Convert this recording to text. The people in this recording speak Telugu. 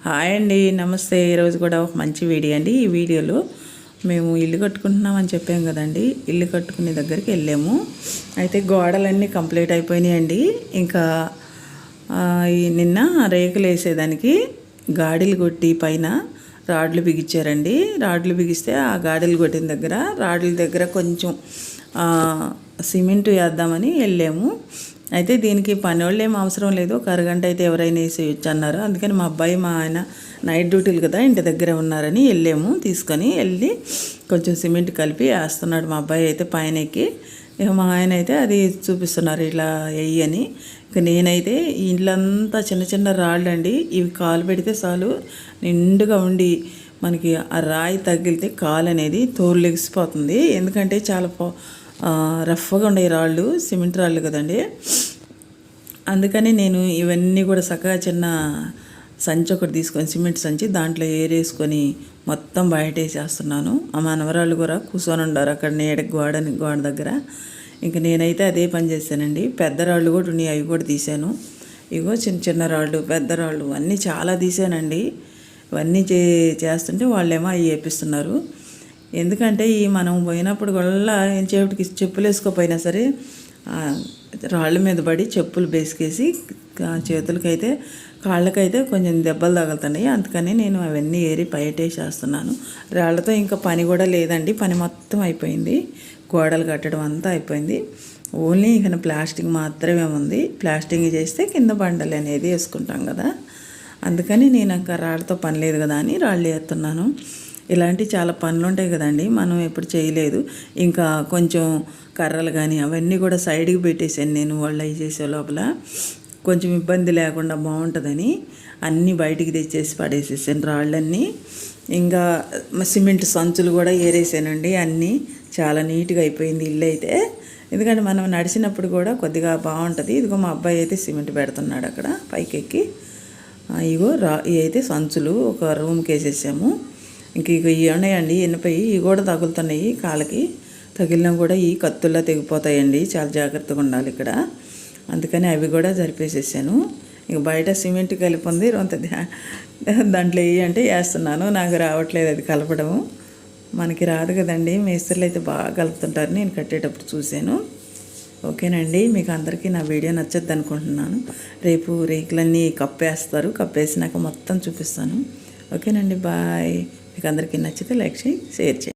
హాయ్ అండి, నమస్తే. ఈరోజు కూడా ఒక మంచి వీడియో అండి. ఈ వీడియోలో మేము ఇల్లు కట్టుకుంటున్నామని చెప్పాం కదండి. ఇల్లు కట్టుకునే దగ్గరికి వెళ్ళాము. అయితే గోడలన్నీ కంప్లీట్ అయిపోయినాయండి. ఇంకా నిన్న రేకులు వేసేదానికి గాడిలు కొట్టి పైన రాడ్లు బిగించారండి. రాడ్లు బిగిస్తే ఆ గాడిలు కొట్టిన దగ్గర రాడ్ల దగ్గర కొంచెం సిమెంట్ వేద్దామని వెళ్ళాము. అయితే దీనికి పని వాళ్ళు ఏం అవసరం లేదు, ఒక అరగంట అయితే ఎవరైనా వేసేయచ్చు అన్నారు. అందుకని మా అబ్బాయి మా ఆయన నైట్ డ్యూటీలు కదా ఇంటి దగ్గర ఉన్నారని వెళ్ళాము. తీసుకొని వెళ్ళి కొంచెం సిమెంట్ కలిపి వేస్తున్నాడు మా అబ్బాయి అయితే పైన ఎక్కి. ఇక మా ఆయన అయితే అది చూపిస్తున్నారు ఇలా వేయని. ఇక నేనైతే ఇండ్లంతా చిన్న చిన్న రాళ్ళు అండి, ఇవి కాలు పెడితే చాలు నిండుగా ఉండి మనకి ఆ రాయి తగిలితే కాలు అనేది తోలులెగిసిపోతుంది. ఎందుకంటే చాలా రఫ్గా ఉండే రాళ్ళు, సిమెంట్ రాళ్ళు కదండి. అందుకని నేను ఇవన్నీ కూడా చక్కగా చిన్న సంచి ఒకటి తీసుకొని సిమెంట్ సంచి దాంట్లో ఏరేసుకొని మొత్తం బయట వేసేస్తున్నాను. మా మనవరాళ్ళు కూడా కూర్చొని ఉండారు అక్కడ నీడ గోడ దగ్గర. ఇంక నేనైతే అదే పని చేశానండి. పెద్ద రాళ్ళు కూడా ఉన్నాయి, అవి కూడా తీసాను. ఇగో చిన్న చిన్న రాళ్ళు, పెద్ద రాళ్ళు అన్నీ చాలా తీసానండి. ఇవన్నీ చేస్తుంటే వాళ్ళేమో అవి వేపిస్తున్నారు. ఎందుకంటే ఈ మనం పోయినప్పుడు కూడా చేపటికి చెప్పులు వేసుకోపోయినా సరే రాళ్ళ మీద పడి చెప్పులు బేసుకేసి చేతులకైతే కాళ్ళకైతే కొంచెం దెబ్బలు తగులుతున్నాయి. అందుకని నేను అవన్నీ ఏరి బయటేసేస్తున్నాను. రాళ్ళతో ఇంకా పని కూడా లేదండి, పని మొత్తం అయిపోయింది. గోడలు కట్టడం అంతా అయిపోయింది. ఓన్లీ ఇక ప్లాస్టింగ్ మాత్రమే ఉంది. ప్లాస్టింగ్ చేస్తే కింద బండలు అనేది వేసుకుంటాం కదా, అందుకని నేను ఇంకా రాళ్ళతో పని లేదు కదా అని రాళ్ళు వేస్తున్నాను. ఇలాంటి చాలా పనులు ఉంటాయి కదండి, మనం ఎప్పుడు చేయలేదు. ఇంకా కొంచెం కర్రలు కానీ అవన్నీ కూడా సైడ్కి పెట్టేసాను నేను. వాళ్ళు అవి చేసే లోపల కొంచెం ఇబ్బంది లేకుండా బాగుంటుందని అన్నీ బయటికి తెచ్చేసి పడేసేసాను రాళ్ళన్నీ. ఇంకా సిమెంట్ సంచులు కూడా ఏరేసానండి. అన్నీ చాలా నీట్గా అయిపోయింది ఇల్లు అయితే. ఎందుకంటే మనం నడిచినప్పుడు కూడా కొద్దిగా బాగుంటుంది. ఇదిగో మా అబ్బాయి అయితే సిమెంట్ పెడుతున్నాడు అక్కడ పైకెక్కి. ఇగో ఇవి అయితే సంచులు ఒక రూమ్కి వేసేసాము. ఇంక ఇవి ఉన్నాయండి ఎన్నిపోయి, ఇవి కూడా తగులుతున్నాయి కాళ్ళకి. తగిలినా కూడా ఈ కత్తుల్లా తెగిపోతాయండి, చాలా జాగ్రత్తగా ఉండాలి ఇక్కడ. అందుకని అవి కూడా జరిపేసేసాను. ఇక బయట సిమెంట్ కలిపి ఉంది, దాంట్లో వేయి అంటే వేస్తున్నాను. నాకు రావట్లేదు అది కలపడము, మనకి రాదు కదండి. మేస్త్రులు అయితే బాగా కలుపుతుంటారు, నేను కట్టేటప్పుడు చూశాను. ఓకేనండి, మీకు అందరికీ నా వీడియో నచ్చద్దు అనుకుంటున్నాను. రేపు రేకులన్నీ కప్పేస్తారు, కప్పేసినాక మొత్తం చూపిస్తాను. ఓకేనండి, బాయ్. మీకు అందరికీ నచ్చితే లైక్ చేయి, షేర్ చేయండి.